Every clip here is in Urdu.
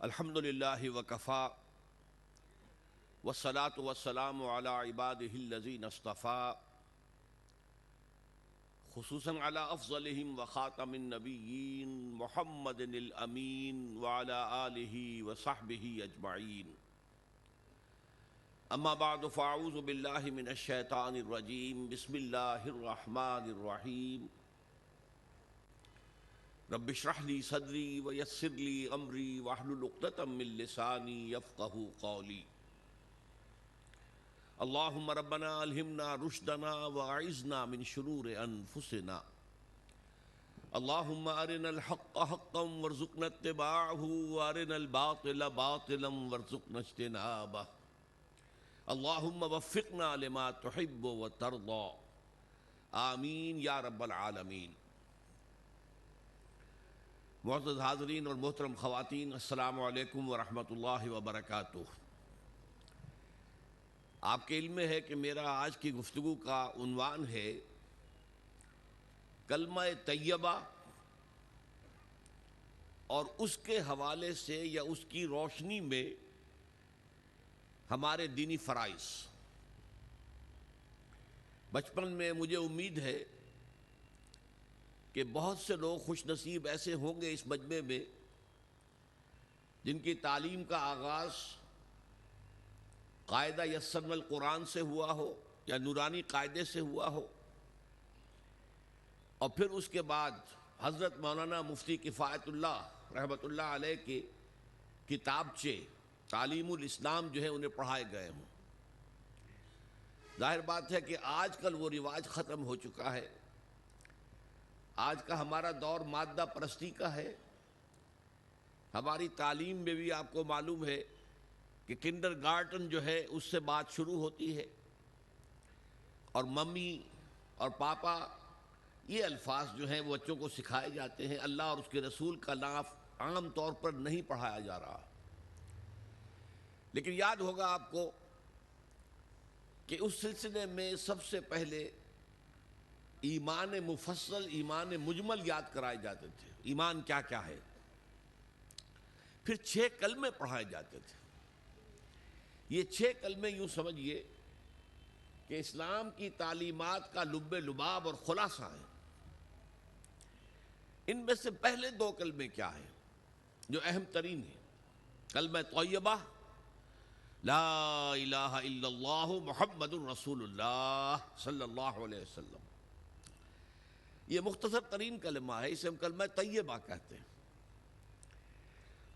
الحمدللہ وکفا والصلاة والسلام علی عباده الذین اصطفیٰ خصوصاً علی افضلہم وخاتم النبیین محمد الامین وعلی آلہ وصحبہ اجمعین اما بعد فاعوذ باللہ من الشیطان الرجیم بسم اللہ الرحمن الرحیم رب اشرح لی صدری ویسر لی امری واحلل عقدۃ من لسانی یفقہوا قولی اللہم ربنا الہمنا رشدنا واعذنا من شرور انفسنا اللہم ارنا الحق حقا وارزقنا اتباعہ وارنا الباطل باطلا وارزقنا اجتنابہ اللہم وفقنا لما تحب وترضى آمین یا رب العالمین۔ معزز حاضرین اور محترم خواتین، السلام علیکم ورحمۃ اللہ وبرکاتہ۔ آپ کے علم میں ہے کہ میرا آج کی گفتگو کا عنوان ہے کلمہ طیبہ اور اس کے حوالے سے یا اس کی روشنی میں ہمارے دینی فرائض۔ بچپن میں مجھے امید ہے کہ بہت سے لوگ خوش نصیب ایسے ہوں گے اس مجمع میں جن کی تعلیم کا آغاز قاعدہ یسرنا القرآن سے ہوا ہو یا نورانی قاعدے سے ہوا ہو، اور پھر اس کے بعد حضرت مولانا مفتی کفایت اللہ رحمۃ اللہ علیہ کے کتابچے تعلیم الاسلام جو ہے انہیں پڑھائے گئے ہوں۔ ظاہر بات ہے کہ آج کل وہ رواج ختم ہو چکا ہے۔ آج کا ہمارا دور مادہ پرستی کا ہے۔ ہماری تعلیم میں بھی آپ کو معلوم ہے کہ کنڈر گارٹن جو ہے اس سے بات شروع ہوتی ہے، اور ممی اور پاپا یہ الفاظ جو ہیں وہ بچوں کو سکھائے جاتے ہیں۔ اللہ اور اس کے رسول کا نام عام طور پر نہیں پڑھایا جا رہا۔ لیکن یاد ہوگا آپ کو کہ اس سلسلے میں سب سے پہلے ایمان مفصل، ایمان مجمل یاد کرائے جاتے تھے۔ ایمان کیا کیا ہے؟ پھر 6 کلمے پڑھائے جاتے تھے۔ یہ 6 کلمے یوں سمجھیے کہ اسلام کی تعلیمات کا لب لباب اور خلاصہ ہیں۔ ان میں سے پہلے 2 کلمے کیا ہیں جو اہم ترین ہیں؟ کلمہ طیبہ لا الہ الا اللہ محمد الرسول اللہ صلی اللہ علیہ وسلم۔ یہ مختصر ترین کلمہ ہے، اسے ہم کلمہ طیبہ کہتے ہیں،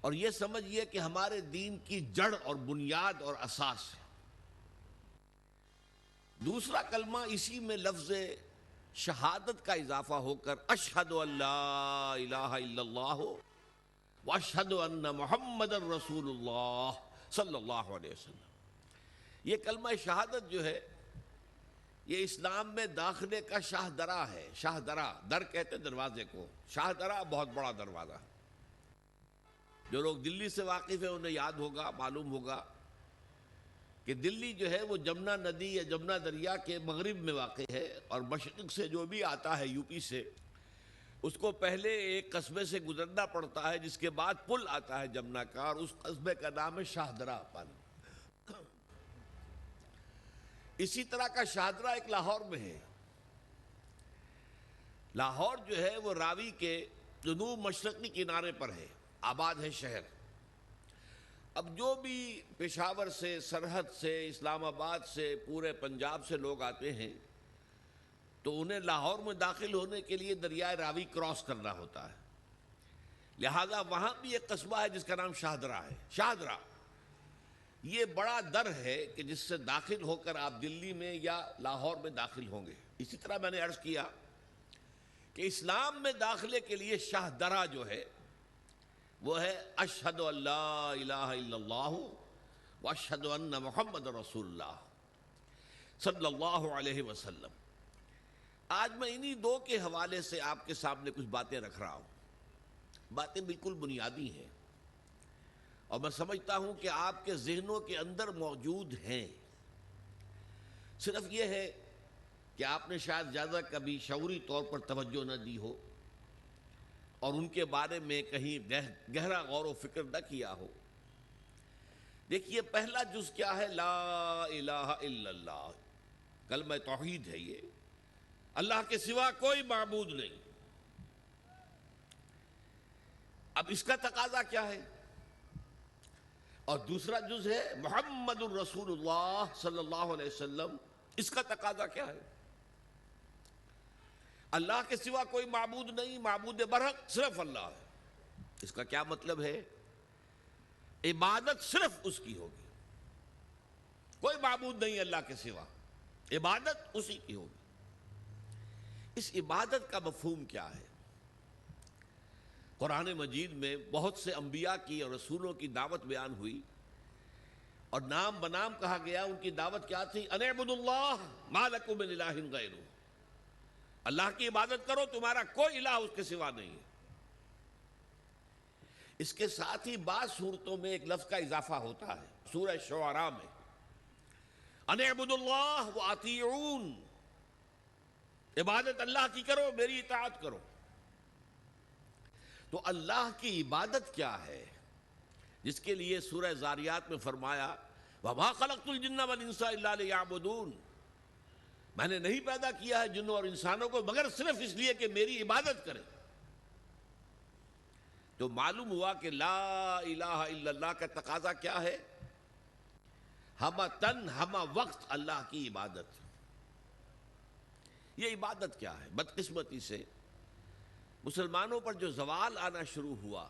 اور یہ سمجھیے کہ ہمارے دین کی جڑ اور بنیاد اور اساس ہے۔ دوسرا کلمہ اسی میں لفظ شہادت کا اضافہ ہو کر اشہد ان لا الہ الا اللہ واشہد ان محمد الرسول اللہ صلی اللہ علیہ وسلم۔ یہ کلمہ شہادت جو ہے یہ اسلام میں داخلے کا شاہ درا ہے۔ شاہ درا، در کہتے ہیں دروازے کو، شاہ درا بہت بڑا دروازہ۔ جو لوگ دلی سے واقف ہیں انہیں یاد ہوگا، معلوم ہوگا کہ دلی جو ہے وہ جمنا ندی یا جمنا دریا کے مغرب میں واقع ہے، اور مشرق سے جو بھی آتا ہے یو پی سے، اس کو پہلے ایک قصبے سے گزرنا پڑتا ہے، جس کے بعد پل آتا ہے جمنا کا، اور اس قصبے کا نام ہے شاہ درا پانی۔ اسی طرح کا شاہدرہ ایک لاہور میں ہے۔ لاہور جو ہے وہ راوی کے جنوب مشرقی کنارے پر ہے، آباد ہے شہر۔ اب جو بھی پشاور سے، سرحد سے، اسلام آباد سے، پورے پنجاب سے لوگ آتے ہیں تو انہیں لاہور میں داخل ہونے کے لیے دریائے راوی کراس کرنا ہوتا ہے، لہذا وہاں بھی ایک قصبہ ہے جس کا نام شاہدرہ ہے۔ شاہدرہ یہ بڑا در ہے کہ جس سے داخل ہو کر آپ دلی میں یا لاہور میں داخل ہوں گے۔ اسی طرح میں نے عرض کیا کہ اسلام میں داخلے کے لیے شاہ درہ جو ہے وہ ہے اشہد ان لا الہ الا اللہ واشہد ان محمد رسول اللہ صلی اللہ علیہ وسلم۔ آج میں انہی 2 کے حوالے سے آپ کے سامنے کچھ باتیں رکھ رہا ہوں۔ باتیں بالکل بنیادی ہیں، اور میں سمجھتا ہوں کہ آپ کے ذہنوں کے اندر موجود ہیں، صرف یہ ہے کہ آپ نے شاید زیادہ کبھی شعوری طور پر توجہ نہ دی ہو، اور ان کے بارے میں کہیں گہرا غور و فکر نہ کیا ہو۔ دیکھیے پہلا جز کیا ہے؟ لا الہ الا اللہ، کلمہ توحید ہے یہ، اللہ کے سوا کوئی معبود نہیں۔ اب اس کا تقاضا کیا ہے؟ اور دوسرا جز ہے محمد الرسول اللہ صلی اللہ علیہ وسلم، اس کا تقاضا کیا ہے؟ اللہ کے سوا کوئی معبود نہیں، معبود برحق صرف اللہ ہے۔ اس کا کیا مطلب ہے؟ عبادت صرف اس کی ہوگی، کوئی معبود نہیں اللہ کے سوا، عبادت اسی کی ہوگی۔ اس عبادت کا مفہوم کیا ہے؟ قرآن مجید میں بہت سے انبیاء کی اور رسولوں کی دعوت بیان ہوئی، اور نام بنام کہا گیا۔ ان کی دعوت کیا تھی؟ ان اعبدوا اللہ ما لکم من الہ غیرہ، اللہ کی عبادت کرو، تمہارا کوئی الہ اس کے سوا نہیں ہے۔ اس کے ساتھ ہی بعض صورتوں میں ایک لفظ کا اضافہ ہوتا ہے۔ سورہ شعراء میں ان اعبدوا اللہ واطیعون، عبادت اللہ کی کرو، میری اطاعت کرو۔ تو اللہ کی عبادت کیا ہے، جس کے لیے سورہ زاریات میں فرمایا وَمَا خَلَقْتُ الْجِنَّ وَالْإِنسَ إِلَّا لِيَعْبُدُونَ، میں نے نہیں پیدا کیا ہے جنوں اور انسانوں کو مگر صرف اس لیے کہ میری عبادت کریں۔ تو معلوم ہوا کہ لا الہ الا اللہ کا تقاضا کیا ہے؟ ہمہ تن ہمہ وقت اللہ کی عبادت۔ یہ عبادت کیا ہے؟ بدقسمتی سے مسلمانوں پر جو زوال آنا شروع ہوا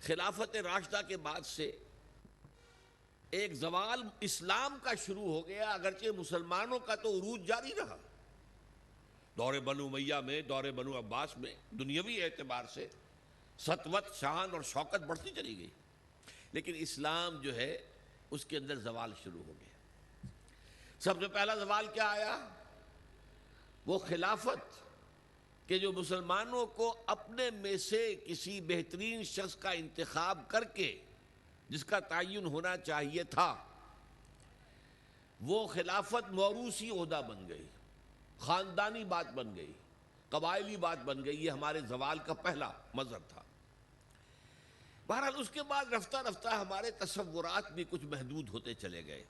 خلافت راشدہ کے بعد سے، ایک زوال اسلام کا شروع ہو گیا، اگرچہ مسلمانوں کا تو عروج جاری رہا۔ دور بنو امیہ میں، دور بنو عباس میں دنیاوی اعتبار سے سطوت، شان اور شوکت بڑھتی چلی گئی، لیکن اسلام جو ہے اس کے اندر زوال شروع ہو گیا۔ سب سے پہلا زوال کیا آیا؟ وہ خلافت کہ جو مسلمانوں کو اپنے میں سے کسی بہترین شخص کا انتخاب کر کے جس کا تعین ہونا چاہیے تھا، وہ خلافت موروثی عہدہ بن گئی، خاندانی بات بن گئی، قبائلی بات بن گئی۔ یہ ہمارے زوال کا پہلا مظہر تھا۔ بہرحال اس کے بعد رفتہ رفتہ ہمارے تصورات بھی کچھ محدود ہوتے چلے گئے،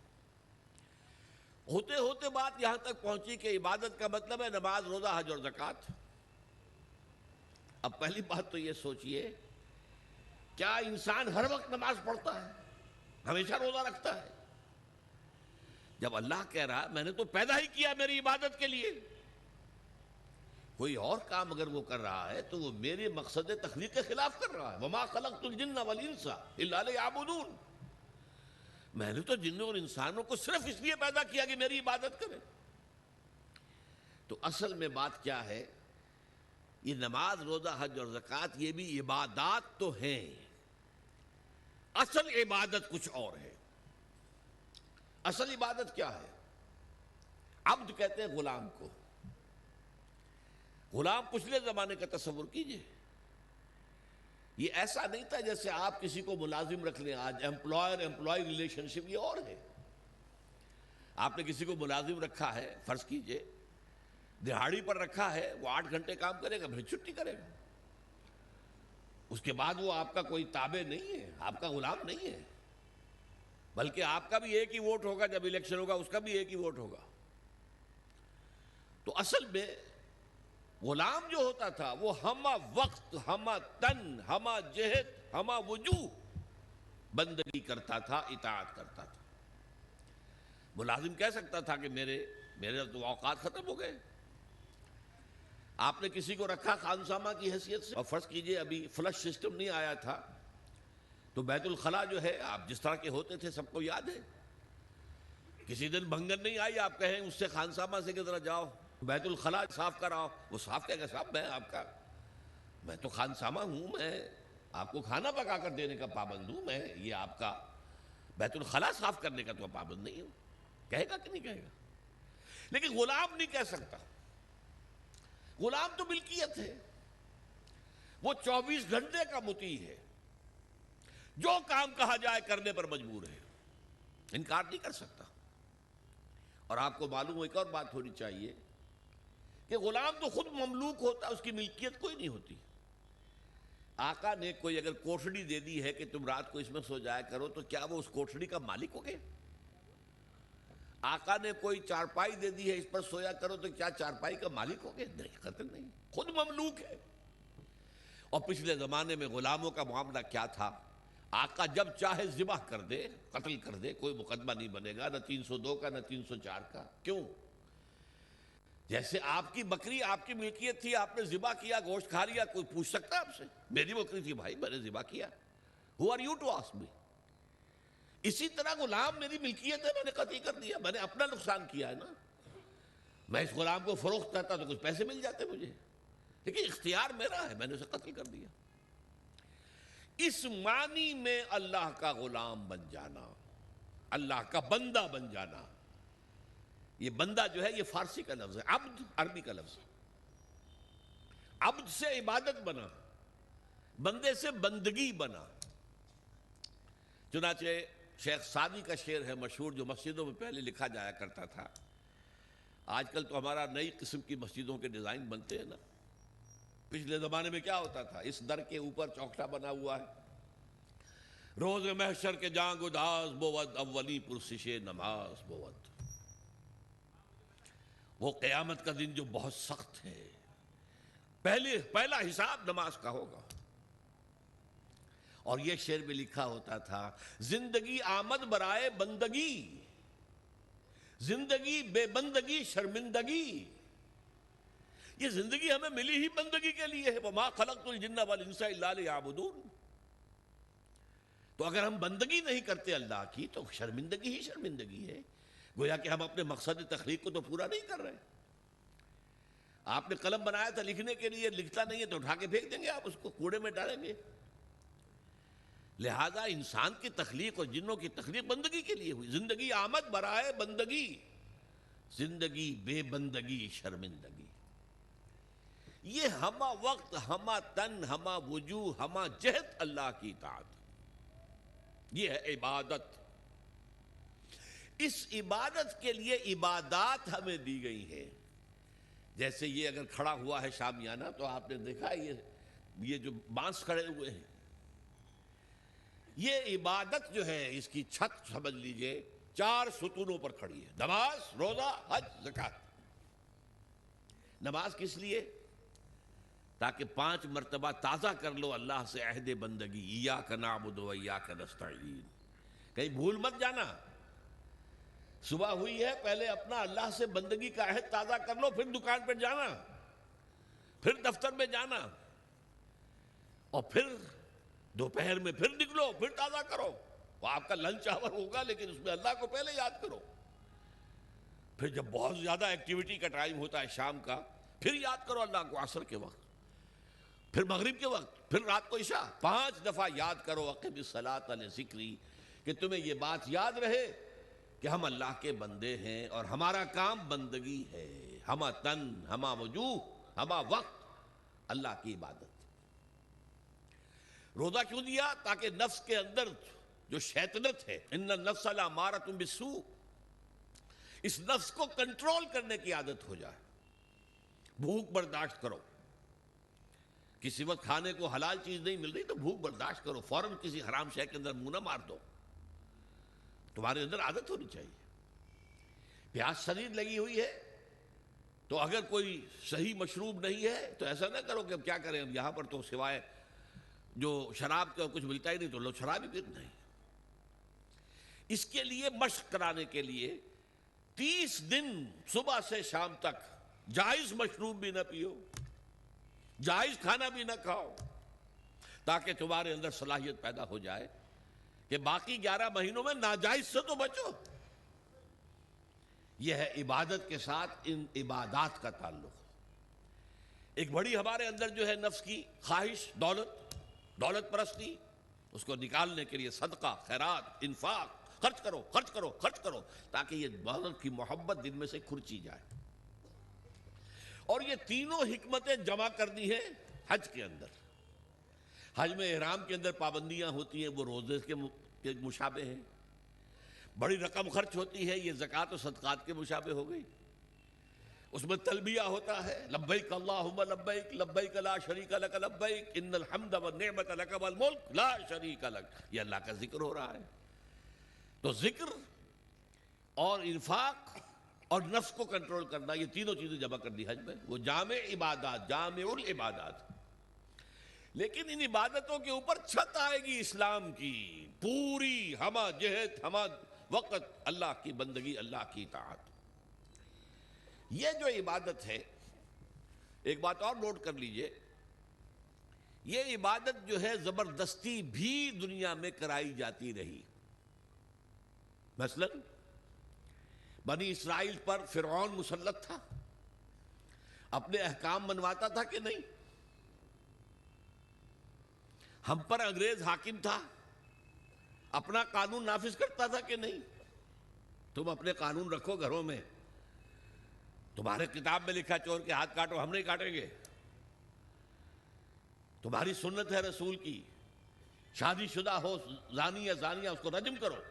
ہوتے ہوتے بات یہاں تک پہنچی کہ عبادت کا مطلب ہے نماز، روزہ، حج اور زکوٰۃ۔ اب پہلی بات تو یہ سوچئے، کیا انسان ہر وقت نماز پڑھتا ہے، ہمیشہ روزہ رکھتا ہے؟ جب اللہ کہہ رہا میں نے تو پیدا ہی کیا میری عبادت کے لیے، کوئی اور کام اگر وہ کر رہا ہے تو وہ میرے مقصد تخلیق کے خلاف کر رہا ہے۔ وَمَا خَلَقْتُ الْجِنَّ وَالْإِنسَ إِلَّا لِيَعْبُدُونَ، میں نے تو جنوں اور انسانوں کو صرف اس لیے پیدا کیا کہ میری عبادت کریں۔ تو اصل میں بات کیا ہے؟ یہ نماز، روزہ، حج اور زکوٰۃ یہ بھی عبادات تو ہیں، اصل عبادت کچھ اور ہے۔ اصل عبادت کیا ہے؟ عبد کہتے ہیں غلام کو۔ غلام پچھلے زمانے کا تصور کیجئے، یہ ایسا نہیں تھا جیسے آپ کسی کو ملازم رکھ لیں۔ آج ایمپلائر ایمپلائی ریلیشن شپ یہ اور ہے۔ آپ نے کسی کو ملازم رکھا ہے، فرض کیجئے دہاڑی پر رکھا ہے، وہ 8 گھنٹے کام کرے گا پھر چھٹی کرے گا، اس کے بعد وہ آپ کا کوئی تابع نہیں ہے، آپ کا غلام نہیں ہے، بلکہ آپ کا بھی ایک ہی ووٹ ہوگا، جب الیکشن ہوگا اس کا بھی ایک ہی ووٹ ہوگا۔ تو اصل میں غلام جو ہوتا تھا وہ ہمہ وقت، ہمہ تن، ہمہ جہت، ہمہ وجوہ بندگی کرتا تھا، اطاعت کرتا تھا۔ ملازم کہہ سکتا تھا کہ میرے تو اوقات ختم ہو گئے۔ آپ نے کسی کو رکھا خانسامہ کی حیثیت سے، اور فرض کیجئے ابھی فلش سسٹم نہیں آیا تھا تو بیت الخلاء جو ہے، آپ جس طرح کے ہوتے تھے سب کو یاد ہے، کسی دن بھنگن نہیں آئی، آپ کہیں اس سے خانسامہ سے کہ ذرا جاؤ بیت الخلاء صاف کراؤ، وہ صاف کہے گا صاحب میں تو خانسامہ ہوں، میں آپ کو کھانا پکا کر دینے کا پابند ہوں، میں یہ آپ کا بیت الخلاء صاف کرنے کا تو پابند نہیں ہوں۔ کہے گا کہ نہیں کہے گا؟ لیکن غلام نہیں کہہ سکتا۔ غلام تو ملکیت ہے، وہ 24 گھنٹے کا مطیع ہے، جو کام کہا جائے کرنے پر مجبور ہے، انکار نہیں کر سکتا۔ اور آپ کو معلوم ہو ایک اور بات ہونی چاہیے کہ غلام تو خود مملوک ہوتا ہے، اس کی ملکیت کوئی نہیں ہوتی۔ آقا نے کوئی اگر کوٹھڑی دے دی ہے کہ تم رات کو اس میں سو جایا کرو تو کیا وہ اس کوٹھڑی کا مالک ہو گئے؟ آقا نے کوئی چارپائی دے دی ہے اس پر سویا کرو تو کیا چارپائی کا مالک ہو گئے؟ نہیں، قطعاً نہیں، خود مملوک ہے۔ اور پچھلے زمانے میں غلاموں کا معاملہ کیا تھا؟ آقا جب چاہے ذبح کر دے، قتل کر دے، کوئی مقدمہ نہیں بنے گا، نہ 302 کا نہ 304 کا۔ کیوں؟ جیسے آپ کی بکری آپ کی ملکیت تھی، آپ نے ذبح کیا، گوشت کھا لیا، کوئی پوچھ سکتا ہے آپ سے؟ میری بکری تھی بھائی، میں نے ذبح کیا، Who are you to ask me؟ اسی طرح غلام میری ملکیت ہے، میں نے قتل کر دیا، میں نے اپنا نقصان کیا ہے نا۔ میں اس غلام کو فروخت کرتا تو کچھ پیسے مل جاتے مجھے، لیکن اختیار میرا ہے، میں نے اسے قتل کر دیا۔ اس معنی میں اللہ کا غلام بن جانا، اللہ کا بندہ بن جانا۔ یہ بندہ جو ہے یہ فارسی کا لفظ ہے، عبد عربی کا لفظ ہے۔ عبد سے عبادت بنا، بندے سے بندگی بنا۔ چنانچہ شیخ سعدی کا شعر ہے مشہور، جو مسجدوں میں پہلے لکھا جایا کرتا تھا۔ آج کل تو ہمارا نئی قسم کی مسجدوں کے ڈیزائن بنتے ہیں نا، پچھلے زمانے میں کیا ہوتا تھا؟ اس در کے اوپر چوکٹا بنا ہوا ہے، روز محشر کے جانگ اداس بود، اولی پرسش نماز بود۔ وہ قیامت کا دن جو بہت سخت ہے، پہلا حساب نماز کا ہوگا۔ اور یہ شعر میں لکھا ہوتا تھا، زندگی آمد برائے بندگی، زندگی بے بندگی شرمندگی۔ یہ زندگی ہمیں ملی ہی بندگی کے لیے ہے، وَمَا خَلَقْتُ الْجِنَّ وَالْإِنسَ إِلَّا لِيَعْبُدُونِ۔ تو اگر ہم بندگی نہیں کرتے اللہ کی تو شرمندگی ہی شرمندگی ہے، گویا کہ ہم اپنے مقصد تخلیق کو تو پورا نہیں کر رہے۔ آپ نے قلم بنایا تھا لکھنے کے لیے، لکھتا نہیں ہے تو اٹھا کے پھینک دیں گے، آپ اس کو کوڑے میں ڈالیں گے۔ لہذا انسان کی تخلیق اور جنوں کی تخلیق بندگی کے لیے ہوئی۔ زندگی آمد برائے بندگی، زندگی بے بندگی شرمندگی۔ یہ ہمہ وقت، ہمہ تن، ہمہ وجوہ، ہمہ جہت اللہ کی اطاعت، یہ ہے عبادت۔ اس عبادت کے لیے عبادات ہمیں دی گئی ہیں۔ جیسے یہ اگر کھڑا ہوا ہے شامیانہ تو آپ نے دیکھا یہ جو بانس کھڑے ہوئے ہیں، یہ عبادت جو ہے اس کی چھت سمجھ لیجئے 4 ستونوں پر کھڑی ہے، نماز، روزہ، حج، زکوٰۃ۔ نماز کس لیے؟ تاکہ 5 مرتبہ تازہ کر لو اللہ سے عہد بندگی، ایاک نعبد و ایاک نستعین۔ کہیں بھول مت جانا، صبح ہوئی ہے پہلے اپنا اللہ سے بندگی کا عہد تازہ کر لو، پھر دکان پر جانا، پھر دفتر میں جانا، اور پھر دوپہر میں پھر نکلو، پھر تازہ کرو۔ وہ آپ کا لنچ آور ہوگا لیکن اس میں اللہ کو پہلے یاد کرو۔ پھر جب بہت زیادہ ایکٹیویٹی کا ٹائم ہوتا ہے شام کا، پھر یاد کرو اللہ کو عصر کے وقت، پھر مغرب کے وقت، پھر رات کو عشاء۔ 5 دفعہ یاد کرو، اقم الصلاۃ لذکری، کہ تمہیں یہ بات یاد رہے کہ ہم اللہ کے بندے ہیں اور ہمارا کام بندگی ہے، ہمہ تن، ہمہ وجوہ، ہمہ وقت اللہ کی عبادت۔ روزہ کیوں دیا؟ تاکہ نفس کے اندر جو شیطنت ہے، ان النفس لامارۃ بالسوء، اس نفس کو کنٹرول کرنے کی عادت ہو جائے۔ بھوک برداشت کرو، کسی وقت کھانے کو حلال چیز نہیں مل رہی تو بھوک برداشت کرو، فوراً کسی حرام شے کے اندر منہ نہ مار دو، تمہارے اندر عادت ہونی چاہیے۔ پیاس شدید لگی ہوئی ہے تو اگر کوئی صحیح مشروب نہیں ہے تو ایسا نہ کرو کہ اب کیا کریں، اب یہاں پر تو سوائے جو شراب کا کچھ ملتا ہی نہیں تو لو شراب ہی پیتے ہیں۔ اس کے لیے مشق کرانے کے لیے 30 دن صبح سے شام تک جائز مشروب بھی نہ پیو، جائز کھانا بھی نہ کھاؤ، تاکہ تمہارے اندر صلاحیت پیدا ہو جائے کہ باقی 11 مہینوں میں ناجائز سے تو بچو۔ یہ ہے عبادت کے ساتھ ان عبادات کا تعلق۔ ایک بڑی ہمارے اندر جو ہے نفس کی خواہش، دولت پرستی، اس کو نکالنے کے لیے صدقہ، خیرات، انفاق، خرچ کرو، خرچ کرو، خرچ کرو، تاکہ یہ دولت کی محبت دل میں سے کھرچی جائے۔ اور یہ تینوں حکمتیں جمع کرنی ہیں حج کے اندر۔ حج میں احرام کے اندر پابندیاں ہوتی ہیں، وہ روزے کے مشابہ ہیں۔ بڑی رقم خرچ ہوتی ہے، یہ زکوٰۃ و صدقات کے مشابہ ہو گئی۔ اس میں تلبیہ ہوتا ہے، لبیک اللہم لبیک لبیک لا شریک لک لبیک ان الحمد والنعمت لک والملک لا شریک لک، یہ اللہ کا ذکر ہو رہا ہے۔ تو ذکر اور انفاق اور نفس کو کنٹرول کرنا، یہ تینوں چیزیں جمع کر دی حج میں، وہ جامع عبادات، جامع العبادات۔ لیکن ان عبادتوں کے اوپر چھت آئے گی اسلام کی پوری، ہمہ جہت ہمہ وقت اللہ کی بندگی، اللہ کی اطاعت۔ یہ جو عبادت ہے، ایک بات اور نوٹ کر لیجئے، یہ عبادت جو ہے زبردستی بھی دنیا میں کرائی جاتی رہی۔ مثلا بنی اسرائیل پر فرعون مسلط تھا، اپنے احکام منواتا تھا کہ نہیں؟ ہم پر انگریز حاکم تھا، اپنا قانون نافذ کرتا تھا کہ نہیں؟ تم اپنے قانون رکھو گھروں میں، تمہارے کتاب میں لکھا چور کے ہاتھ کاٹو، ہم نہیں کاٹیں گے۔ تمہاری سنت ہے رسول کی، شادی شدہ ہو زانی یا زانیہ اس کو رجم کرو،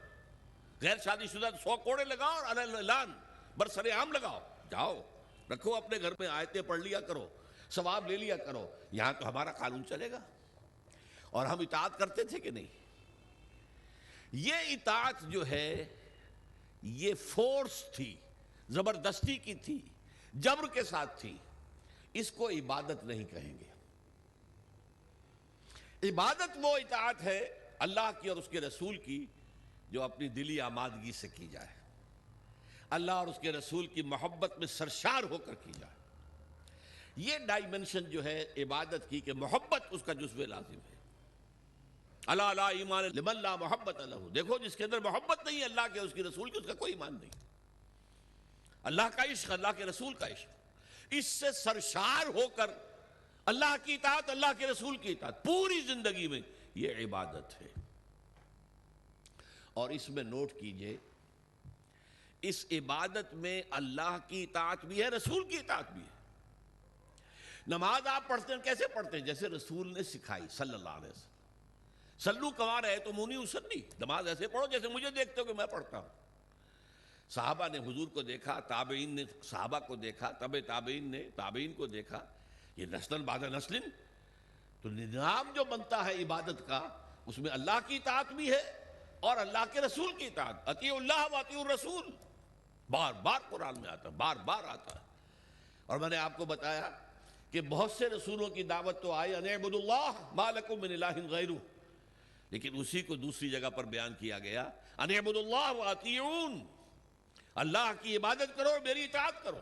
غیر شادی شدہ 100 کوڑے لگاؤ اور علی الاعلان برسر عام لگاؤ، جاؤ رکھو اپنے گھر میں، آیتیں پڑھ لیا کرو، ثواب لے لیا کرو، یہاں تو ہمارا قانون چلے گا۔ اور ہم اطاعت کرتے تھے کہ نہیں؟ یہ اطاعت جو ہے یہ فورس تھی، زبردستی کی تھی، جبر کے ساتھ تھی، اس کو عبادت نہیں کہیں گے۔ عبادت وہ اطاعت ہے اللہ کی اور اس کے رسول کی جو اپنی دلی آمادگی سے کی جائے، اللہ اور اس کے رسول کی محبت میں سرشار ہو کر کی جائے۔ یہ ڈائمنشن جو ہے عبادت کی کہ محبت اس کا جزو لازم ہے۔ اللہ لا ایمان لمن لا محبت لہ، دیکھو جس کے اندر محبت نہیں ہے اللہ کے اس کی رسول کی، اس کا کوئی ایمان نہیں۔ اللہ کا عشق، اللہ کے رسول کا عشق، اس سے سرشار ہو کر اللہ کی اطاعت، اللہ کے رسول کی اطاعت پوری زندگی میں، یہ عبادت ہے۔ اور اس میں نوٹ کیجئے، اس عبادت میں اللہ کی اطاعت بھی ہے، رسول کی اطاعت بھی ہے۔ نماز آپ پڑھتے ہیں کیسے پڑھتے ہیں؟ جیسے رسول نے سکھائی صلی اللہ علیہ وسلم، سلو کما رأیتمونی اصلی، نماز ایسے پڑھو جیسے مجھے دیکھتے ہو کہ میں پڑھتا ہوں۔ صحابہ نے حضور کو دیکھا، تابعین نے صحابہ کو دیکھا، تابعین نے تابعین کو دیکھا، یہ نسل بعد نسل، تو نظام جو بنتا ہے عبادت کا، اس میں اللہ کی اطاعت بھی ہے اور اللہ کے رسول کی اطاعت، اطیعوا اللہ و اطیعوا الرسول، بار بار قرآن میں آتا ہے، بار بار آتا ہے۔ اور میں نے آپ کو بتایا کہ بہت سے رسولوں کی دعوت تو آئی ان اعبدوا اللہ ما لکم من الہ غیرہ، لیکن اسی کو دوسری جگہ پر بیان کیا گیا ان اعبدوا اللہ و اطیعون، اللہ کی عبادت کرو اور میری اطاعت کرو۔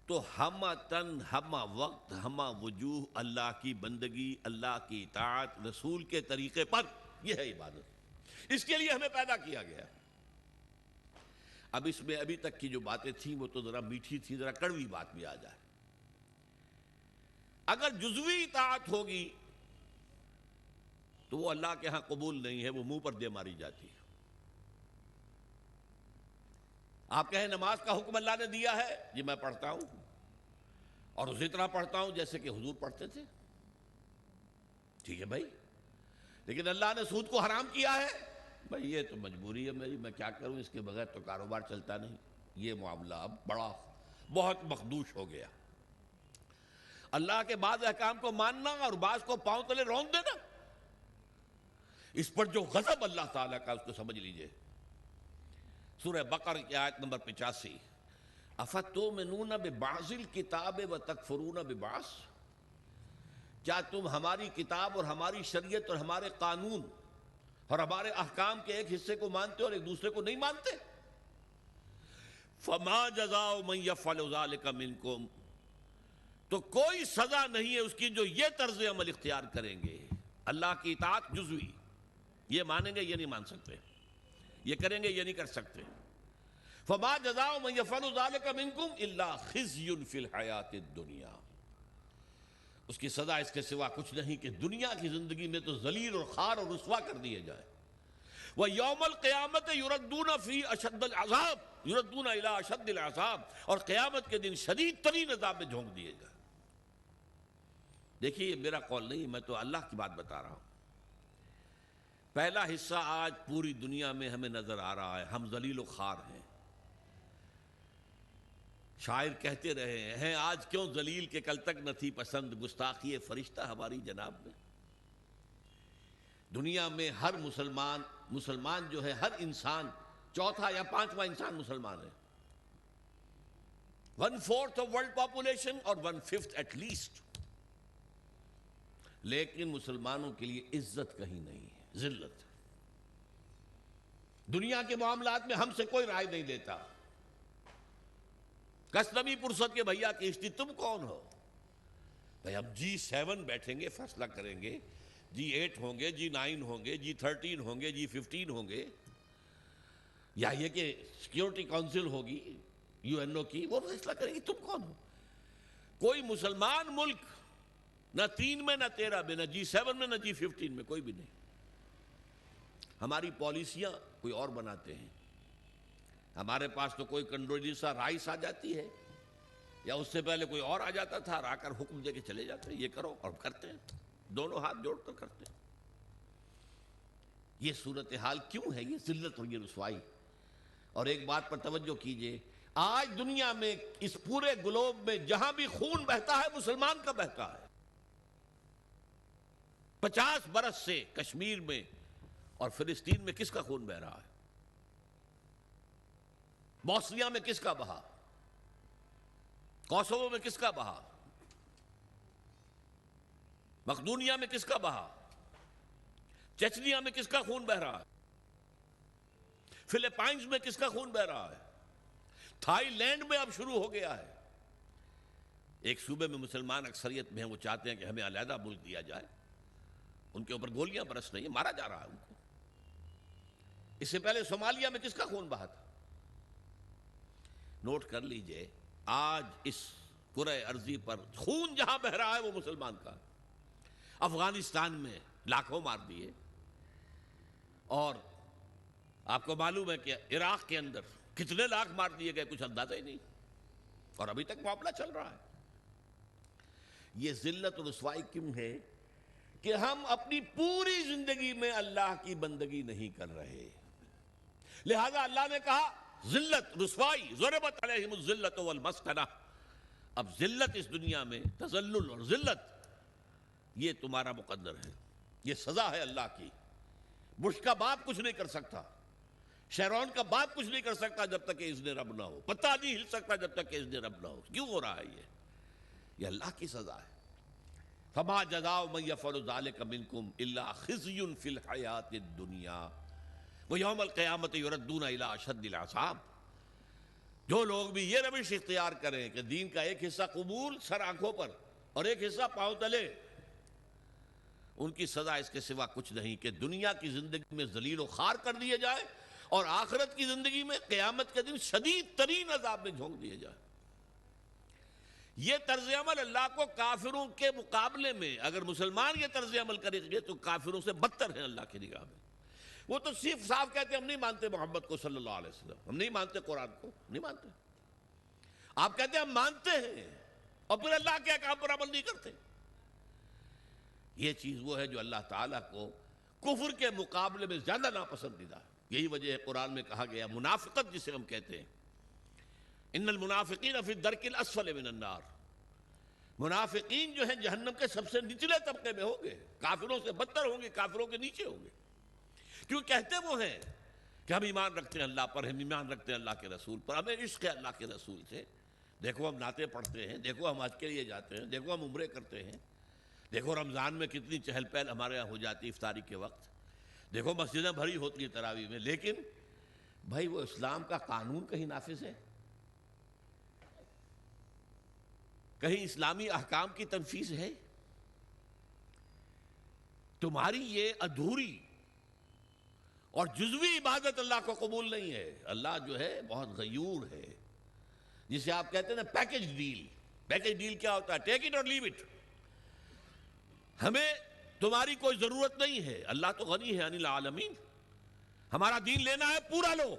تو ہمہ تن، ہمہ وقت، ہمہ وجوہ اللہ کی بندگی، اللہ کی اطاعت رسول کے طریقے پر، یہ ہے عبادت، اس کے لیے ہمیں پیدا کیا گیا۔ اب اس میں ابھی تک کی جو باتیں تھیں وہ تو ذرا میٹھی تھی، ذرا کڑوی بات بھی آ جائے۔ اگر جزوی اطاعت ہوگی تو وہ اللہ کے ہاں قبول نہیں ہے، وہ منہ پر دے ماری جاتی ہے۔ آپ کہیں نماز کا حکم اللہ نے دیا ہے، جی میں پڑھتا ہوں اور اسی طرح پڑھتا ہوں جیسے کہ حضور پڑھتے تھے، ٹھیک ہے بھائی، لیکن اللہ نے سود کو حرام کیا ہے، بھائی یہ تو مجبوری ہے میری، میں کیا کروں، اس کے بغیر تو کاروبار چلتا نہیں۔ یہ معاملہ اب بہت مخدوش ہو گیا۔ اللہ کے بعض احکام کو ماننا اور بعض کو پاؤں تلے رون دینا، اس پر جو غضب اللہ تعالیٰ کا، اس کو سمجھ لیجئے۔ سورہ بقرہ کی آیت نمبر 85، افتؤمنون ببعض الکتاب وتکفرون ببعض، کیا تم ہماری کتاب اور ہماری شریعت اور ہمارے قانون اور ہمارے احکام کے ایک حصے کو مانتے اور ایک دوسرے کو نہیں مانتے؟ فما جزاء من یفعل ذلک منکم، تو کوئی سزا نہیں ہے اس کی جو یہ طرز عمل اختیار کریں گے۔ اللہ کی اطاعت جزوی، یہ مانیں گے، یہ نہیں مان سکتے، یہ کریں گے، یہ نہیں کر سکتے۔ فما جزاء من یفعل ذلک منکم الا خزی فی الحیاۃ الدنیا، اس کی سزا اس کے سوا کچھ نہیں کہ دنیا کی زندگی میں تو ذلیل اور خوار اور رسوا کر دیے جائے۔ وَيَوْمَ الْقِيَامَةِ يُرَدُّونَ فِي أَشَدِّ الْعَذَابِ، يُرَدُّونَ إِلَىٰ أَشَدِّ الْعَذَابِ، اور قیامت کے دن شدید ترین عذاب میں جھونک دیے جائے۔ دیکھیے یہ میرا قول نہیں، میں تو اللہ کی بات بتا رہا ہوں۔ پہلا حصہ آج پوری دنیا میں ہمیں نظر آ رہا ہے، ہم ذلیل و خوار ہیں۔ شاعر کہتے رہے ہیں آج کیوں ذلیل کے کل تک نہ تھی پسند گستاخی فرشتہ ہماری جناب میں. دنیا میں ہر مسلمان جو ہے، ہر انسان چوتھا یا پانچواں انسان مسلمان ہے. 1/4 آف ورلڈ پاپولیشن اور 1/5 ایٹ لیسٹ. لیکن مسلمانوں کے لیے عزت کہیں نہیں ہے، ذلت. دنیا کے معاملات میں ہم سے کوئی رائے نہیں لیتا. کسلمی پرست کے بھیا کشتی تم کون ہو؟ بھائی ہم G7 بیٹھیں گے، فیصلہ کریں گے. G8 ہوں گے، G9 ہوں گے، G13 ہوں گے، G15 ہوں گے، یا یہ کہ سیکیورٹی کونسل ہوگی UNO کی، وہ فیصلہ کریں گے. تم کون ہو؟ کوئی مسلمان ملک نہ 3 میں، نہ 13 میں، نہ G7 میں، نہ G15 میں، کوئی بھی نہیں. ہماری پالیسیاں کوئی اور بناتے ہیں. ہمارے پاس تو کوئی کنڈولیزا رائس آ جاتی ہے، یا اس سے پہلے کوئی اور آ جاتا تھا اور آ کر حکم دے کے چلے جاتے ہیں یہ کرو، اور کرتے ہیں، دونوں ہاتھ جوڑ کر کرتے ہیں. یہ صورتحال کیوں ہے؟ یہ ذلت اور یہ رسوائی. اور ایک بات پر توجہ کیجئے، آج دنیا میں اس پورے گلوب میں جہاں بھی خون بہتا ہے مسلمان کا بہتا ہے. 50 برس سے کشمیر میں اور فلسطین میں کس کا خون بہ رہا ہے؟ بوسنیا میں کس کا بہا؟ کوسوو میں کس کا بہا؟ مقدونیہ میں کس کا بہا؟ چچنیا میں کس کا خون بہ رہا ہے؟ فلپائنز میں کس کا خون بہ رہا ہے؟ تھائی لینڈ میں اب شروع ہو گیا ہے. ایک صوبے میں مسلمان اکثریت میں ہیں، وہ چاہتے ہیں کہ ہمیں علیحدہ ملک دیا جائے. ان کے اوپر گولیاں برس رہی ہیں، مارا جا رہا ہے ان کو. اس سے پہلے صومالیہ میں کس کا خون بہا تھا؟ نوٹ کر لیجئے، آج اس کرۂ ارضی پر خون جہاں بہ رہا ہے وہ مسلمان کا. افغانستان میں لاکھوں مار دیے، اور آپ کو معلوم ہے کہ عراق کے اندر کتنے لاکھ مار دیے گئے، کچھ اندازہ ہی نہیں، اور ابھی تک معاملہ چل رہا ہے. یہ ذلت و رسوائی کیوں ہے؟ کہ ہم اپنی پوری زندگی میں اللہ کی بندگی نہیں کر رہے. لہذا اللہ نے کہا ذلت، رسوائی، ضربت علیہم الذلۃ والمسکنہ. اب ذلت اس دنیا میں، تذلل اور ذلت، یہ تمہارا مقدر ہے، یہ سزا ہے اللہ کی. بش کا باپ کچھ نہیں کر سکتا، شیرون کا باپ کچھ نہیں کر سکتا جب تک کہ اذن رب نہ ہو، پتہ نہیں ہل سکتا جب تک کہ اذن رب نہ ہو. کیوں ہو رہا ہے یہ اللہ کی سزا ہے. فما جزاء من یفعل ذلک منکم الا خزی فی الحیاۃ الدنیا ویوم القیامۃ یردون الی اشد العذاب. جو لوگ بھی یہ روش اختیار کریں کہ دین کا ایک حصہ قبول سر آنکھوں پر اور ایک حصہ پاؤں تلے، ان کی سزا اس کے سوا کچھ نہیں کہ دنیا کی زندگی میں ذلیل و خوار کر دیے جائے، اور آخرت کی زندگی میں قیامت کے دن شدید ترین عذاب میں جھونک دیے جائے. یہ طرز عمل اللہ کو کافروں کے مقابلے میں، اگر مسلمان یہ طرز عمل کریں گے تو کافروں سے بدتر ہیں اللہ کی نگاہ میں. وہ تو صرف صاف کہتے ہیں ہم نہیں مانتے محمد کو صلی اللہ علیہ وسلم، ہم نہیں مانتے قرآن کو، نہیں مانتے. آپ کہتے ہیں ہم مانتے ہیں اور پھر اللہ کے احکام پر عمل نہیں کرتے. یہ چیز وہ ہے جو اللہ تعالیٰ کو کفر کے مقابلے میں زیادہ ناپسندیدہ ہے. یہی وجہ ہے قرآن میں کہا گیا منافقت جسے ہم کہتے ہیں، ان المنافقین فی الدرک الاسفل من النار. منافقین جو ہیں جہنم کے سب سے نچلے طبقے میں ہوں گے، کافروں سے بدتر ہوں گے، کافروں کے نیچے ہوں گے. کیوں کہتے وہ ہیں کہ ہم ایمان رکھتے ہیں اللہ پر، ہم ایمان رکھتے ہیں اللہ کے رسول پر، ہمیں عشق ہے اللہ کے رسول سے. دیکھو ہم نعتیں پڑھتے ہیں، دیکھو ہم حج کے لیے جاتے ہیں، دیکھو ہم عمرے کرتے ہیں، دیکھو رمضان میں کتنی چہل پہل ہمارے یہاں ہو جاتی افطاری کے وقت، دیکھو مسجدیں بھری ہوتی ہیں تراویح میں. لیکن بھائی وہ اسلام کا قانون کہیں نافذ ہے؟ کہیں اسلامی احکام کی تنفیذ ہے؟ تمہاری یہ ادھوری اور جزوی عبادت اللہ کو قبول نہیں ہے. اللہ جو ہے بہت غیور ہے، جسے آپ کہتے ہیں نا پیکج ڈیل. پیکج ڈیل کیا ہوتا ہے؟ ٹیک اٹ اور لیو اٹ. ہمیں تمہاری کوئی ضرورت نہیں ہے، اللہ تو غنی ہے عن العالمین. ہمارا دین لینا ہے پورا لو،